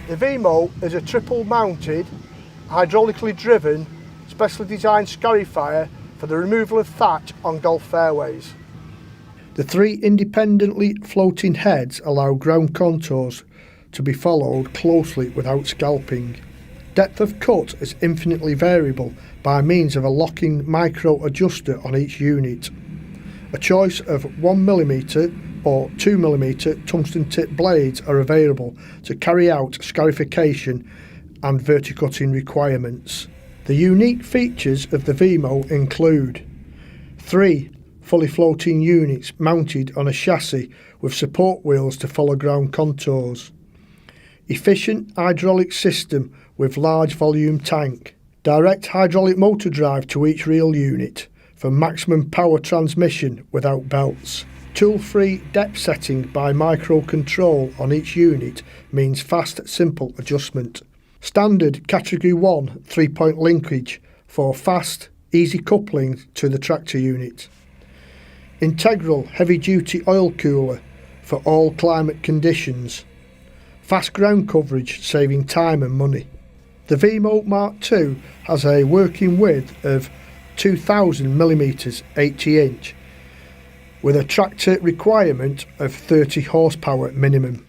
The Veemo is a triple mounted, hydraulically driven, specially designed scarifier for the removal of thatch on golf fairways. The 3 independently floating heads allow ground contours to be followed closely without scalping. Depth of cut is infinitely variable by means of a locking micro adjuster on each unit. A choice of 1mm or 2mm tungsten tip blades are available to carry out scarification and verticutting requirements. The unique features of the Veemo include 3 fully floating units mounted on a chassis with support wheels to follow ground contours, efficient hydraulic system with large volume tank, direct hydraulic motor drive to each reel unit for maximum power transmission without belts. Tool-free depth setting by micro control on each unit means fast, simple adjustment. Standard Category 1 3-point linkage for fast, easy coupling to the tractor unit. Integral heavy-duty oil cooler for all climate conditions. Fast ground coverage, saving time and money. The Veemo Mark II has a working width of 2000mm 80 inch with a tractor requirement of 30 horsepower minimum.